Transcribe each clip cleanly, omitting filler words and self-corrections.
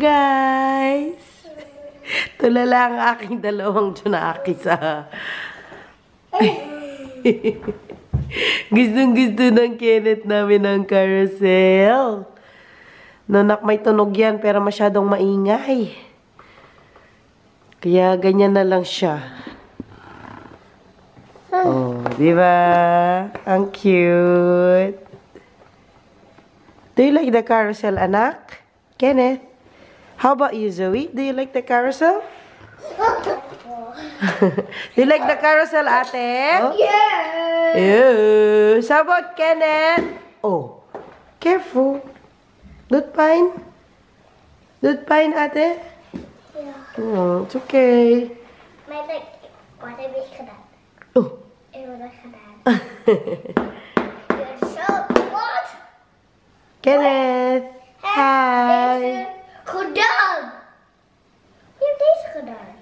guys. Tulala ang aking dalawang Junakis Gustong-gusto ng Kenneth namin ng carousel. Nanak, may tunog yan pero masyadong maingay. Kaya ganyan na lang siya. Oh, di ba? Ang cute. Do you like the carousel, anak? Kenneth? How about you, Zoe? Do you like the carousel? Do you like the carousel, ate? Oh? Yeah. Yes. How about Kenneth? Oh, careful. Don't pine. Don't pine, ate? Yeah. Oh, it's okay. My leg. What I wish for that. Oh. It was like that. You're so what? Kenneth. Hi. Gedaan. Wie heeft deze gedaan?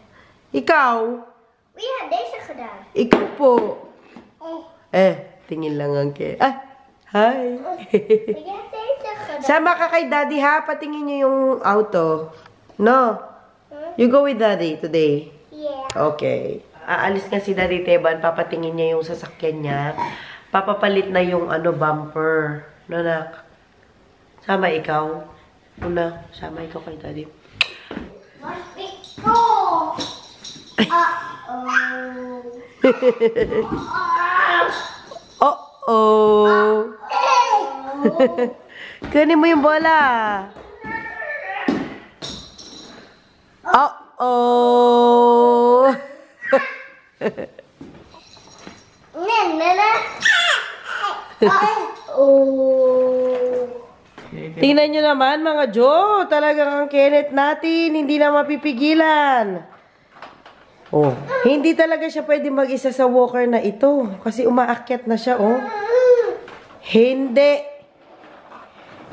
Ikaw? Wie heeft deze gedaan? Ikaw po. Oh. Tingin lang ang hi. Wie heeft deze gedaan? Sama ka kay daddy ha, patingin niyo yung auto. No? You go with daddy today? Yeah. Okay. Aalis nga si Daddy Teban, papatingin niya yung sasakyan niya. Papapalit na yung bumper. No, nak? Sama ikaw? Una, sama ikaw kay Daddy. Must be go. Uh-oh. Kunin mo yung bola. Uh-oh. Tingnan nyo naman mga Jo, talagang ang Kenneth natin, hindi na mapipigilan. Oh, hindi talaga siya pwede mag-isa sa walker na ito kasi umaakyat na siya, oh. Hindi.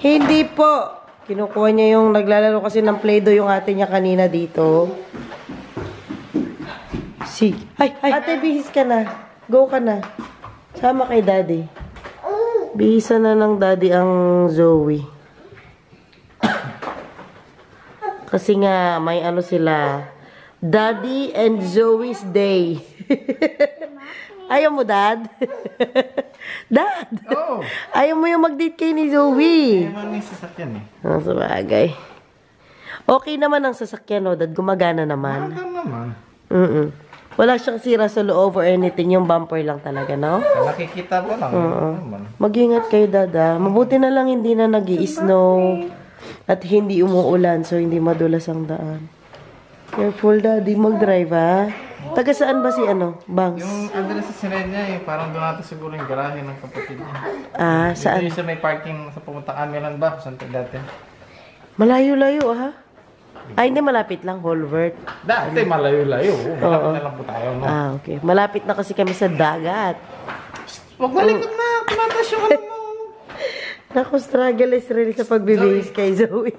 Hindi po. Kinukuha niya yung naglalaro kasi ng Play-Doh yung ate niya kanina dito. Sige. Ay, ate, bihis ka na. Go ka na. Sama kay daddy. Bihisa na ng daddy ang Zoe. Kasi nga, may sila. Daddy and Zoe's Day. Ayaw mo, Dad? Dad! Oh. Ayaw mo yung mag-date kay ni Zoe. Naman may sasakyan eh. Sa bagay. Okay naman ang sasakyan, no, Dad. Gumagana naman. Naman. Wala siyang sira sa loob or anything. Yung bumper lang talaga, no? Nakikita ko lang. Naman. Mag-ingat kayo, Dada. Mabuti na lang hindi na nag-i-snow at hindi umuulan so hindi madulas ang daan. Careful, Daddy. Mag-drive, ha? Taga saan ba si Bangs? Yung address sa Sirenia eh, parang doon natin siguro yung garahe ng kapatid niya. Saan? Dito yung sa may parking sa pumuntang Amilan ba? Saan dati? Malayo-layo, ha? Ay, hindi. Malapit lang. Holbert. Dati malayo-layo. Malapit na lang po tayo, no? Okay. Malapit na kasi kami sa dagat. Huwag malikot na. Tumatas yung mo. Naku, struggle is really sa pagbibihis kay Zoe.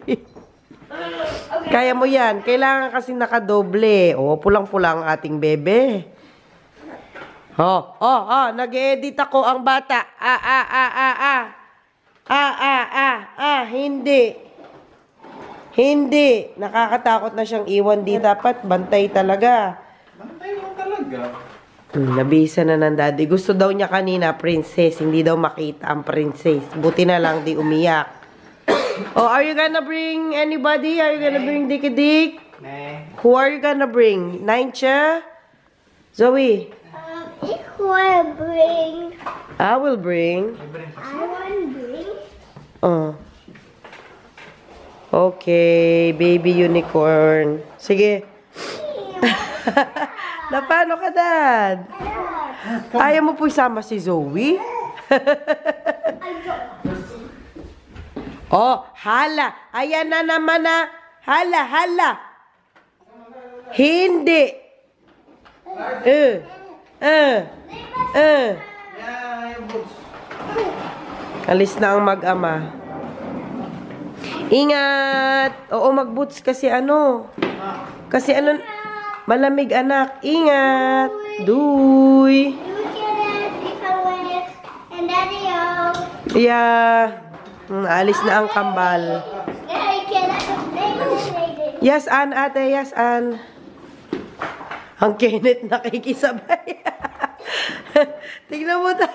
Kaya mo yan. Kailangan kasi nakadoble. Pulang-pulang ating bebe. Nag-edit ako ang bata. Hindi. Hindi. Nakakatakot na siyang iwan di dapat. Bantay talaga. Bantay mo talaga. Nabisa na ng daddy. Gusto daw niya kanina, princess. Hindi daw makita ang princess. Buti na lang di umiyak. Are you gonna bring anybody? Are you gonna bring Dicky-Dick? Who are you gonna bring? Naincha? Zoe? Ik wil bring. I will bring. I want bring. Okay, baby unicorn. Sige. Na paano ka, Dad? Ayaw mo po isama si Zoe? Hala. Ayan na naman na. Hala. Hindi. Alis na ang mag-ama. Ingat. Oo, mag-boots kasi Kasi malamig, anak. Ingat. Duy. Yeah. Alis na ang kambal. Yes, Ann, ate. Yes, Ann. Ang Kenneth nakikisabay. Tingnan mo ta.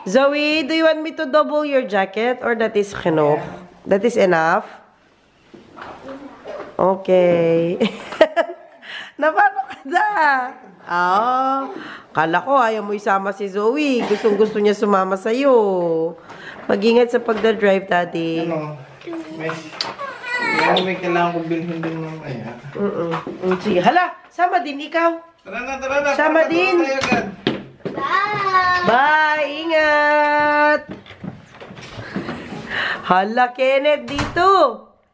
Zoe, do you want me to double your jacket or that is enough? That is enough? Okay. Napano ka na? Kala ko ayaw mo isama si Zoe. Gustong-gusto niya sumama sa'yo. Mag-ingat sa pagdadrive, Daddy. Ano? May kailangan ko bilhin din mamaya. Sige, hala, sama din ikaw. Tara na. Sama din. Bye! Ingat! Hala, Kenneth, dito!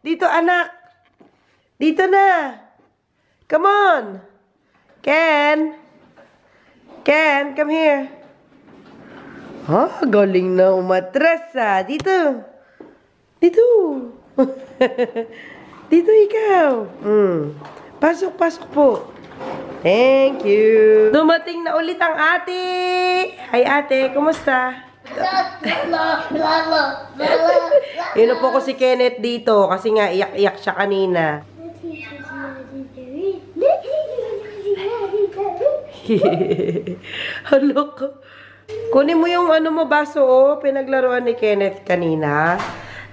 Dito, anak! Dito na! Come on! Ken! Ken, come here! Galing na umatras, Dito! Dito! Dito ikaw! Pasok po! Thank you. Dumating na ulit ang ate. Hi ate, kumusta? Yun po ko si Kenneth dito kasi nga iyak-iyak siya kanina. Halo ko. Kunin mo yung ano mo baso pinaglaruan ni Kenneth kanina.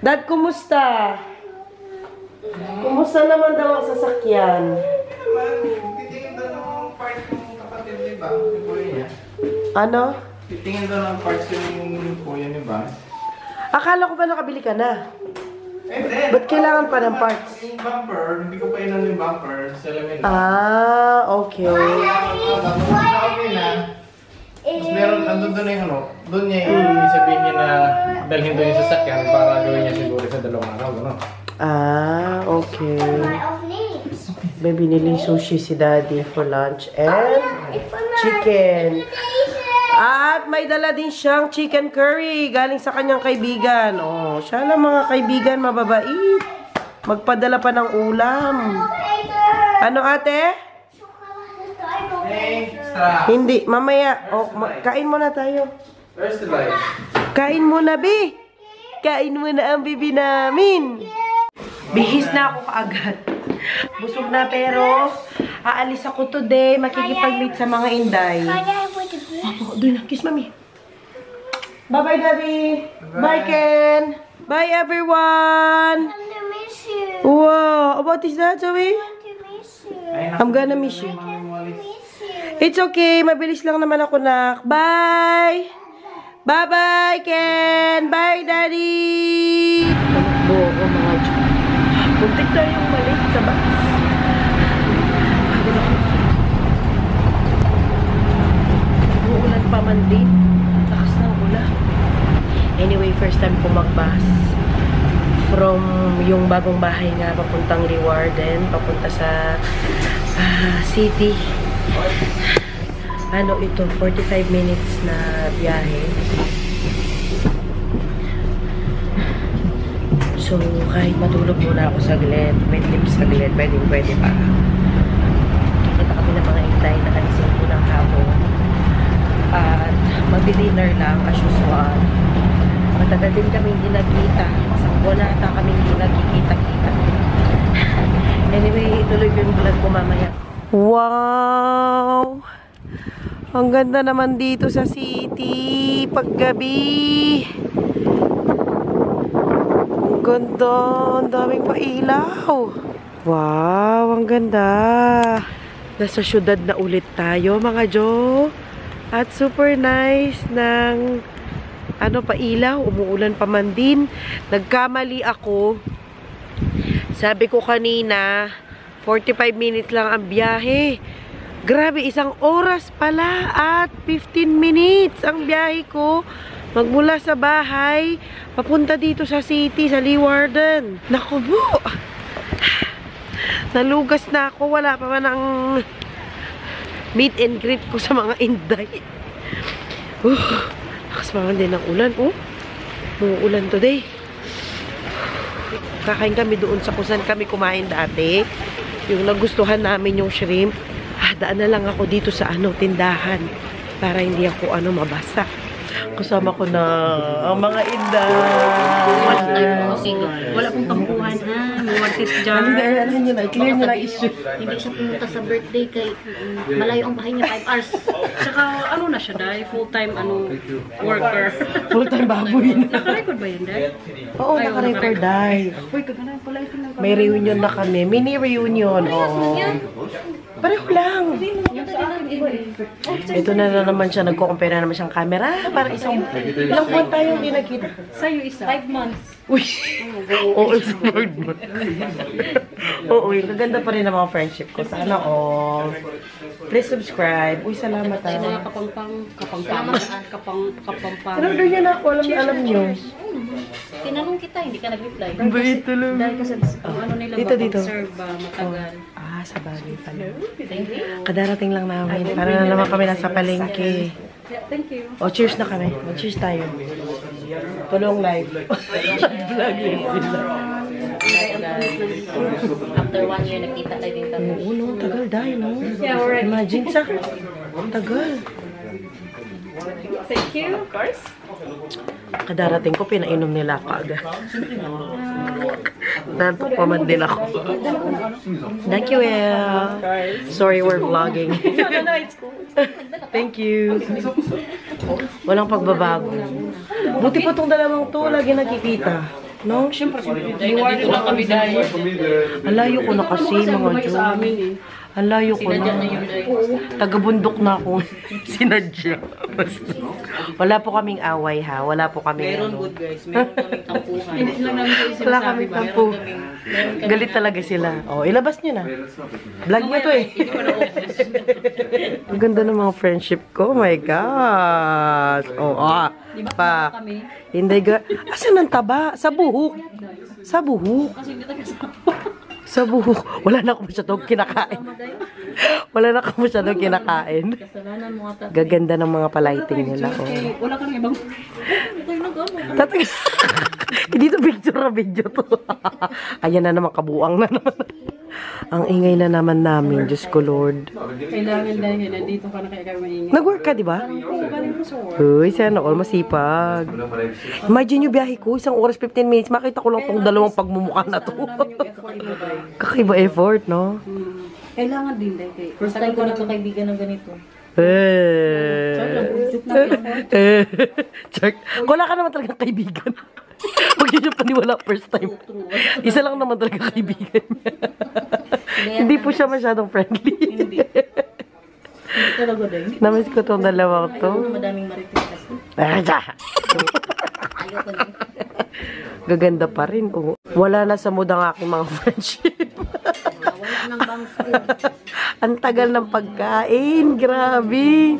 Dad, kumusta? Kumusta naman daw ang sasakyan? Titingin daw ng parts yung kapatid ni Ba, yung kuya niya. Ano? Titingin daw ng parts yung kuya ni Ba. Akala ko ba nakabili ka na? Hindi. Ba't kailangan pa ng parts? Yung bumper, hindi ko pa inan yung bumper. Salamin lang. Okay. Okay na. Tapos meron, andun doon yung ano, doon niya sabihin niya na dalhin doon yung sasakyan para gawin niya siguro sa 2 araw, gano'n. Okay. May biniling sushi si Daddy for lunch and chicken. At may dala din siyang chicken curry galing sa kanyang kaibigan. Siya lang mga kaibigan mababait. Magpadala pa ng ulam. Ano ate? Extra. Hindi, mamaya. Kain muna tayo. Where's the light? Kain muna, Bi. Kain muna ang bibi namin. Bihis na ako kaagad. Busog na pero aalis ako today. Makikipag-meet sa mga inday. Doon na. Kiss, mami. Bye-bye, Daddy. Bye, Ken. Bye, everyone. Wow. What is that, Zoe? I'm gonna miss you. It's okay. Mabilis lang naman ako, nak. Bye. Bye-bye, Ken. Bye, Daddy. Takbo ako, mga Diyos. Puntik tayong balik sa bus. Uulan pa man din. Lakas na ulan. Anyway, first time ko mag-bus. From yung bagong bahay nga, papuntang Leeuwarden, papunta sa city. Ano ito, 45 minutes na biyahe. So, kahit matulog muna ako saglit, may tips saglit, pwede pa. Kikita kami ng mga intay na alisin ko ng hapon. At mag-dinner lang, as usual. Matagal din kami hindi nagkita. Wala ata kami hindi nagkikita-kita. Anyway, ituloy ko yung vlog ko mamaya. Wow! Ang ganda naman dito sa city paggabi. Ang ganda, ang daming pailaw. Wow, ang ganda. Nasa syudad na ulit tayo, mga Jo. At super nice ng pailaw, umuulan pa man din. Nagkamali ako. Sabi ko kanina, 45 minutes lang ang biyahe. Grabe, 1 oras pala at 15 minutes ang biyahe ko. Magmula sa bahay, papunta dito sa city, sa Leeuwarden. Naku po! Nalugas na ako. Wala pa man ang meet and greet ko sa mga inday. Lakas pa man din ng ulan. Umuulan today. Kakain kami doon sa kusan kami kumain dati. Yung nagustuhan namin yung shrimp. Daan na lang ako dito sa tindahan para hindi ako mabasa. Kasama ko na ang mga inda. Wala pong tampuhan ha. May artist dyan. Ano nyo na, clear nyo na issue. Hindi siya pumunta sa birthday kay malayo ang bahay niya 5 hours. Tsaka ano na siya dahil full-time worker. Full-time baboy na. Naka-record ba yun dahil? Oo, naka-record dahil. Uy, kagana pala ito ng May reunion na kami. Mini reunion. Oo. Pareho lang. Ito na naman siya. Nagko-compare na naman siyang camera. Parang ilang buwan tayong hindi nakita. Sa'yo isa. 5 months. Uy! Oo, support mo. Oo, kaganda pa rin ang mga friendship ko. Sana all. Please subscribe. Uy, salamat Tayo ah. na kapampang. Sinurder niya na ako. Alam niyo. Tinanong kita, hindi ka nag-reply. Ang bait talaga. Dahil kasi ano nila Dito, ba, dito. serve ba, matagal. Ah, sa bagay pala. Thank you. Kadarating lang namin. Para na naman kami nasa palengke. Yeah, thank you. O, cheers na kami. Cheers tayo. Tulong live. Vlog yun sila. After 1 year, nakita tayo din kami. Oo, no. Tagal dahil, no? Yeah, alright. Imagine sa... Tagal. Thank you. Of course. Kadarating ko, pinainom nila ako agad. Nantok pa man din ako. Thank you, El. Sorry, we're vlogging. Thank you. Walang pagbabago. Buti pa tong dalawang to, lagi nakikita. No? Siyempre, dito lang kami dahil. Alayo ko na kasi, mga Jo. Alayo ko na. Taga-bundok na ako. Sinadya. Wala po kaming away, ha? Wala po kaming Meron good guys, meron kaming tampuhan. Hindi lang namin kayo Wala kaming tampo. Galit talaga sila. Oh, ilabas nyo na. Vlog nyo to eh. Ang ganda ng mga friendship ko. Oh my gosh. Oh, pa. Hindi ga. Asan ang taba? Sa buhok. Sa buhok. Kasi hindi tayo kasama. Sa buhok. Wala na ako masyadong kinakain. Wala na ako masyadong kinakain. Kasalanan mo ata. Gaganda ng mga palighting nila. Oh. Wala ka nang ibang... Tayo nag-ano. Tatay. Hindi to picture na video to. Ayan na naman, kabuang na naman. Ang ingay na naman namin, Diyos ko Lord. Kailangan dahil nandito ka na kaya kami maingay. Nag-work ka, di ba? Oo, galing ko sa work. Uy, sana all masipag. Imagine yung biyahe ko, 1 oras 15 minutes. Makita ko lang tong dalawang pagmumukha na to. Kakaiba effort, no? Kailangan din dahil. First time ko nagkakaibigan ng ganito. Check. Wala ka naman talagang kaibigan. Huwag yun yung paniwala first time. Isa lang naman talaga kaibigan niya. Hindi po siya masyadong friendly. Hindi. Hindi talaga din. Namiss ko tong dalawang to. Madaming marites kasi. Gaganda pa rin. Oh. Wala na sa mood ang aking mga friendship. Wala nang bangs food. Ang tagal ng pagkain. Grabe.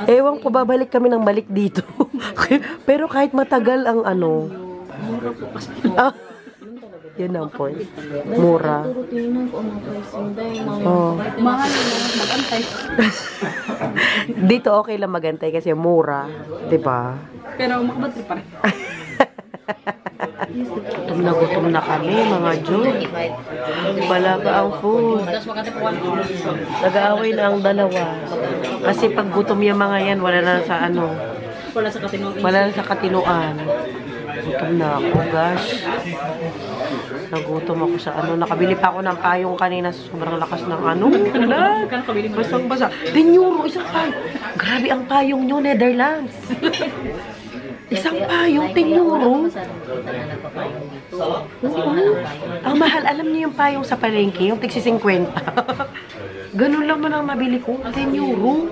Ewan ko, babalik kami ng balik dito. Pero kahit matagal ang ano. Yun ang point. Mura. Tingnan ko ang pricing dahil Oh. mahal yung mag-antay. Dito okay lang magantay kasi mura. Diba? Pero makabatri pa rin. Gutom na kami, mga Jo. Balaga ang food. Tapos makatipuan ko. Nag-aaway na ang dalawa. Kasi pag gutom yung mga yan, wala na sa ano. Wala sa katinuan. Wala na sa katinuan. Gutom na ako, gosh. Nagutom ako sa ano. Nakabili pa ako ng payong kanina. Sobrang lakas ng ano. Kano kabili mo? Basang-basa. 10 euro, isang payong. Grabe ang payong nyo, Netherlands. Isang payong, 10 euro. Ang mahal, alam niyo yung payong sa palengke, yung tigsi 50. Ganun lang man ang mabili ko, 10 euro.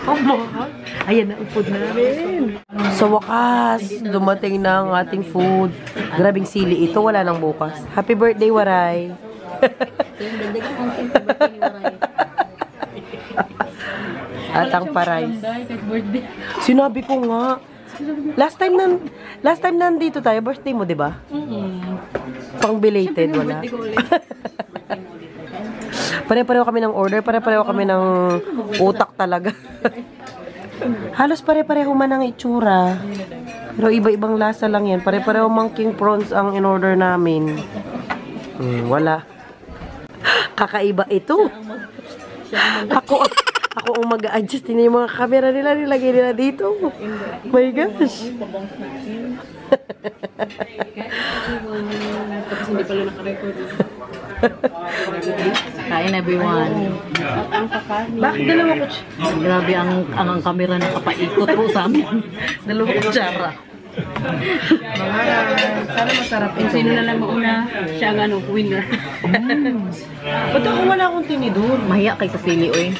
Ang mahal. Ayan na ang food namin. Sa wakas, dumating na ang ating food. Grabing sili ito, wala nang bukas. Happy birthday, Waray. At ang paray. Sinabi ko nga. Last time nandito tayo, birthday mo, 'di ba? Pang belated wala. Pare-pareho kami ng order, pare-pareho kami ng utak talaga. Halos pare-pareho man ang itsura. Pero iba-ibang lasa lang 'yan. Pare-pareho mang king prawns ang in-order namin. Wala. Kakaiba ito. Ako ang mag-a-adjust. Tingnan yung mga camera nila, nilagay nila dito. My gosh. Tapos hindi pala naka-record. Kain everyone. Bakit dalawa ko? Grabe ang camera na kapaikot po sa amin. Dalawa kutsara. Sana masarap Kung ito. sino na lang mauna, siya ang winner. Ba't ako wala akong tinidor? Mahiya kay sa sili, oy.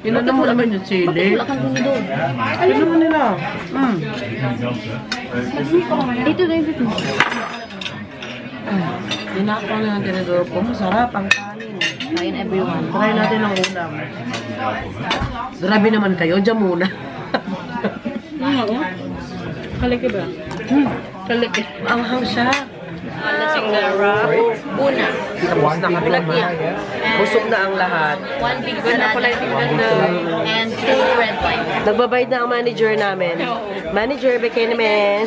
Inano mo naman yung chili. Wala kang tinidor. Ano naman nila? Dito na dito. Dinakaw na ng tinidor ko. Masarap ang kanin. Kain everyone. Try natin ang ulam. Grabe naman kayo. Diyan muna. Oo. Kaliki ba? Kaliki. Anghang siya. Lasing na Una. Tapos na kami. Busog na ang lahat. 1 big banana and 2 red wine. Nagbabayad na ang manager namin. Manager, bigay naman.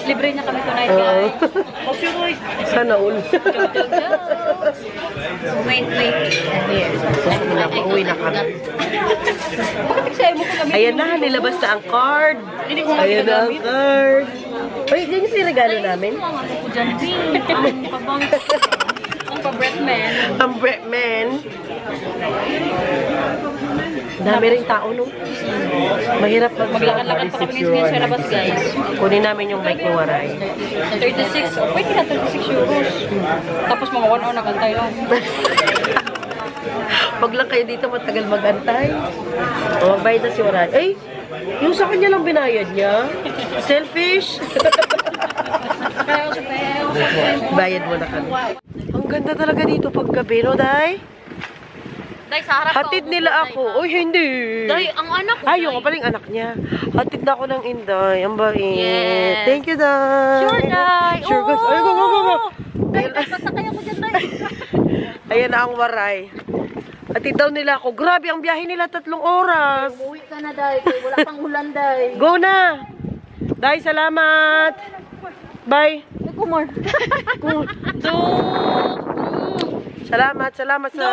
Libre niya kami tonight, Oo. guys. Sana all. Wait. Here. Uwi na kami. Sa'yo mo ko kami. Ayan na, nilabas na ang card. Ayan na ang card. Uy, yan yung regalo namin. Ang pa-breadman. Ang Bretman. Dami ring tao, no? Mahirap Maglakad-lakad pa kami ngayon sa labas, guys. Kunin namin yung bike ni Waray. 36, pwede na 36 euros. Tapos mga 1 hour nagantay, no? Pag lang kayo dito, matagal magantay. O, magbayad na si Waray. Ay, yung sa kanya lang binayad niya. Selfish. Bayad mo na kami. Ang ganda talaga dito pag gabi, no, Day? Day, sa harap Hatid nila ako. Uy, hindi. Day, ang anak ko. Ay, yung pala yung anak niya. Hatid na ako ng Inday. Ang bait. Yes. Thank you, Day. Sure, Day. Sure, guys. Ay, go. Day, basta kaya ko dyan, Day. Ayan na ang Waray. Hatid daw nila ako. Grabe, ang biyahe nila 3 oras. Uwi ka na, Day. Wala pang ulan, Day. Go na. Day, salamat. Bye. Kumor. Salamat sa...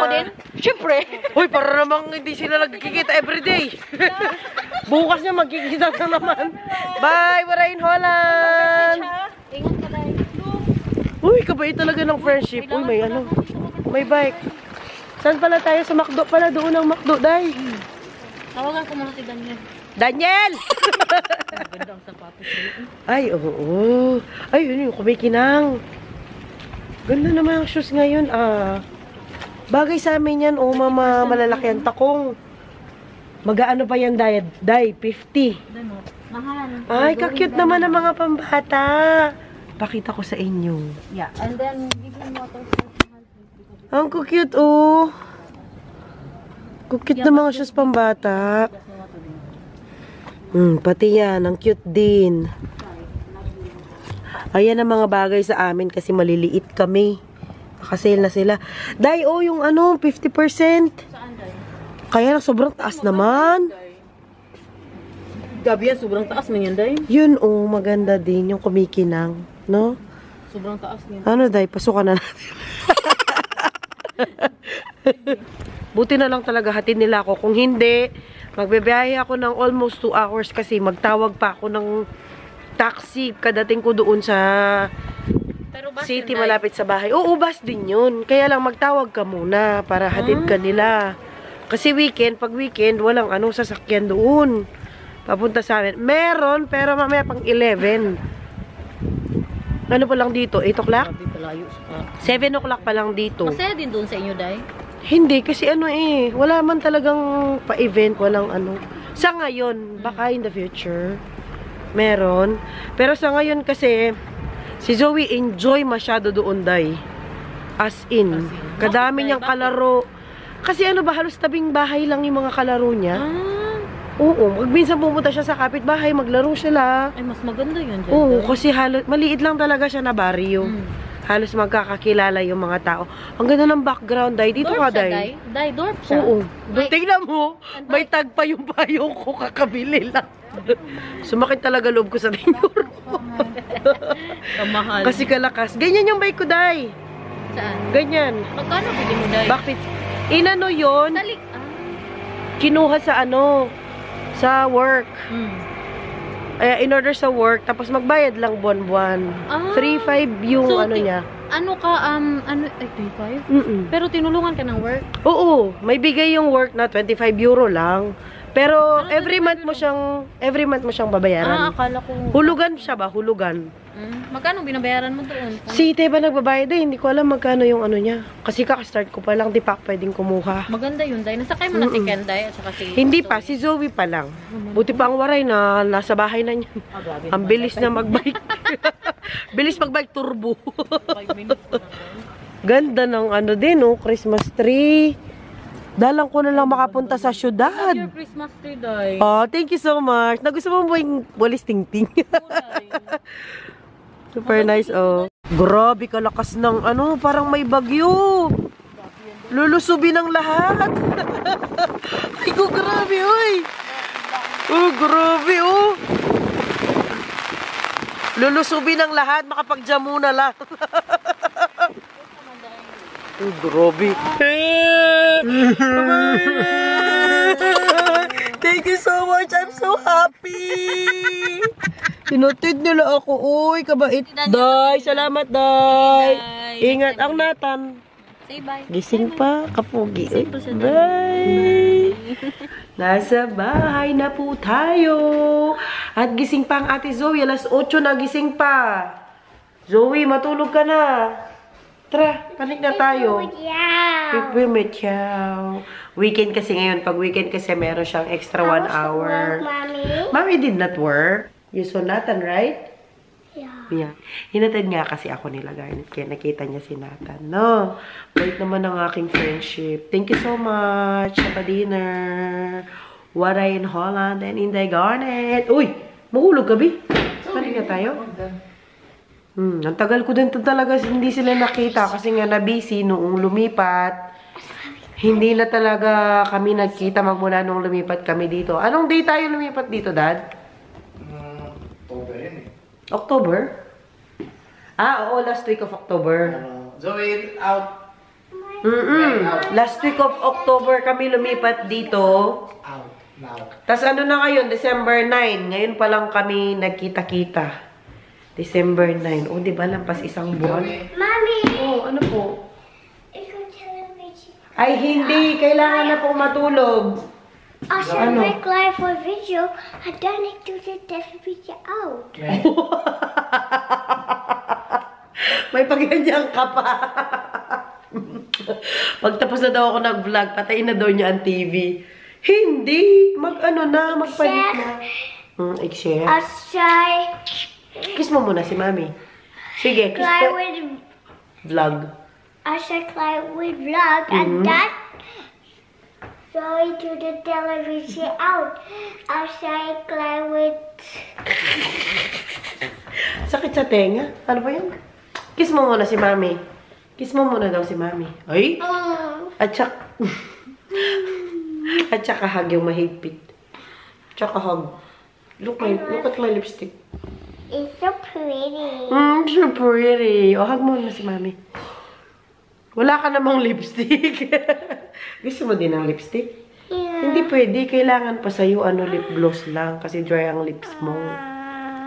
Ako din? Siyempre. Uy, para namang hindi sila nagkikita everyday. Bukas na magkikita na naman. Bye, Waray in Holland. Ingat ka, Day. Uy, kabait talaga ng friendship. Uy, may ano. May bike. Saan pala tayo? Sa McDo pala. Doon ang McDo, Day. Tawagan ko muna si Daniel. Daniel! Ganda ang sapatos. Ay, oo. Ay, yun yung kumikinang. Ganda naman ang shoes ngayon, ah. Bagay sa amin yan, oh, mama, malalaki ang takong. Mag-aano pa yan, Day? 50. Mahal. Ay, kakute naman ang mga pambata. Pakita ko sa inyo. Yeah. And then, give him water. Ang cute, oh. Cute na mga shoes pambata. Pati yan, ang cute din. Ayan ang mga bagay sa amin kasi maliliit kami. Nakasale na sila. Day, oh, yung ano, 50%. Kaya lang sobrang taas naman. Gabi yan, sobrang taas man yan, Day. Yun, oh, maganda din yung kumikinang. No? Sobrang taas yan. Ano, Day, pasukan na natin. Buti na lang talaga hatid nila ako. Kung hindi, magbebiyahe ako ng almost 2 hours kasi magtawag pa ako ng taxi kadating ko doon sa city malapit sa bahay. Oo, bus din yun. Kaya lang magtawag ka muna para hatid ka nila. Kasi pag weekend, walang anong sasakyan doon. Papunta sa amin. Meron, pero mamaya pang 11. Ano pa lang dito? 8 o'clock? 7 o'clock pa lang dito. Masaya din doon sa inyo, Day. Hindi, kasi ano wala man talagang pa-event, walang ano. Sa ngayon, baka in the future, meron. Pero sa ngayon kasi, si Zoe enjoy masyado doon, Day. As in. Kadami niyang kalaro. Kasi ano ba, halos tabing bahay lang yung mga kalaro niya. Oo, minsan pumunta siya sa kapitbahay, maglaro sila. Ay, mas maganda yun dyan, Oo, Day. kasi maliit lang talaga siya na barrio. Halos magkakakilala yung mga tao. Ang ganda ng background, Day. Dito ka, Day. Day, dorp siya. Oo. Tingnan mo, may tag pa yung bayo ko, kakabili lang. Sumakit talaga loob ko sa tinyor ko. Kamahal. Kasi kalakas. Ganyan yung bike ko, Day. Saan? Ganyan. Magkano bili mo, Day? Backfits. Inano yun? Dali. Kinuha sa sa work. In order sa work, tapos magbayad lang buwan-buwan. 3,500 yung So, niya. Ano ka, ay, 25? Pero tinulungan ka ng work? Oo, may bigay yung work na 25 euro lang. Pero every month mo siyang babayaran. Akala ko. Hulugan siya ba? Hulugan. Magkano binabayaran mo doon? Si Teba nagbabayad hindi ko alam magkano yung niya. Kasi kaka-start ko pa lang, di pa pwedeng kumuha. Maganda yun, Day. Nasakay mo na si Ken, Day, at saka si... Hindi pa, si Zoe pa lang. Buti pa ang waray na nasa bahay na niya. Ang bilis na magbike. Bilis magbike turbo. 5 minutes ko na doon. Ganda ng din, Christmas tree. Dalang ko na lang makapunta sa syudad. Your Christmas tree, Day. Oh, thank you so much. Nagusto mo ba yung walis ting-ting? Super nice, oh. Grabe kalakas ng parang may bagyo. Lulusubin ang lahat. Ay, grabe, oy. Oh, grabe, oh. Lulusubin ang lahat, makapagjamu na lang. Oh, grabe. Thank you so much. I'm so happy. Tinutid nila ako. Uy, kabait. Day, salamat, Day. Ingat ang Nathan. Say bye. Gising pa, kapugi. Uy, bye. Nasa bahay na po tayo. At gising pa ang ate Zoe. Alas 8 na gising pa. Zoe, matulog ka na. Tara, panik na tayo. Pipimitsyaw. Weekend kasi ngayon. Pag weekend kasi meron siyang extra 1 hour. Mommy did not work. You saw Nathan, right? Yeah. Hinatid nga kasi ako nila, Garnet. Kaya nakita niya si Nathan. No. Bait naman ang aking friendship. Thank you so much. Sa dinner. Waray in Holland and Inday Garnet. Uy! Mahulog ka, Bi? Panik na tayo? Ang tagal ko din talaga hindi sila nakita kasi nga na-busy noong lumipat. Hindi na talaga kami nagkita magmula nung lumipat kami dito. Anong day tayo lumipat dito, Dad? October yun eh. October? Oo, last week of October. Zoe, out. Last week of October kami lumipat dito. Out. Now. Tapos na ngayon, December 9. Ngayon pa lang kami nagkita-kita. December 9. O, di ba? Lampas isang buwan. Mommy! Oh, ano po? Ikaw television. Ay, hindi. Kailangan na pong matulog. I should make live for video. I don't need to do the television out. May pagganyan ka pa. Pagtapos na daw ako nag-vlog, patayin na daw niya ang TV. Hindi. Magpalit na. I-share. I'll try. Kiss mo muna si Mami. Sige, kiss Cry mo. with Vlog. I should cry with vlog and that. Sorry to the television out. I should cry with. Sakit sa tenga. Ano ba yun? Kiss mo muna si Mami. Kiss mo muna daw si Mami. Ay? At saka hug yung mahigpit. Tsaka hug. Look at my lipstick. It's so pretty. So pretty. O, hug mo na si Mami. Wala ka namang lipstick. Gusto mo din ng lipstick? Yeah. Hindi pwede. Kailangan pa sa'yo lip gloss lang. Kasi dry ang lips mo.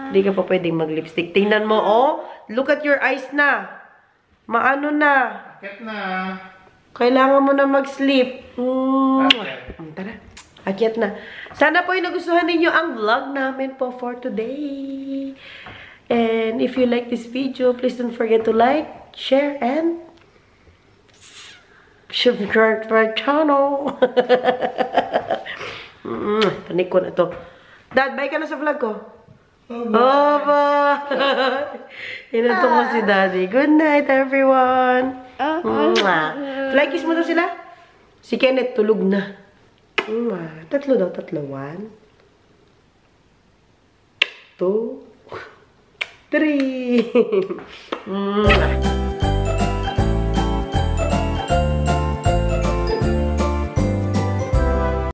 Hindi ka pa pwedeng mag-lipstick. Tingnan mo, oh. Look at your eyes na. Maano na. Akit na. Kailangan mo na mag-sleep. Tara. Akyat na. Sana po ay nagustuhan ninyo ang vlog namin po for today. And if you like this video, please don't forget to like, share, and subscribe to our channel. Panik ko na to. Dad, bye ka na sa vlog ko. Bye. Inato ko si Daddy. Good night, everyone. Fly kiss mo daw sila. Si Kenneth tulog na. Tatlo daw. 1, 2, 3.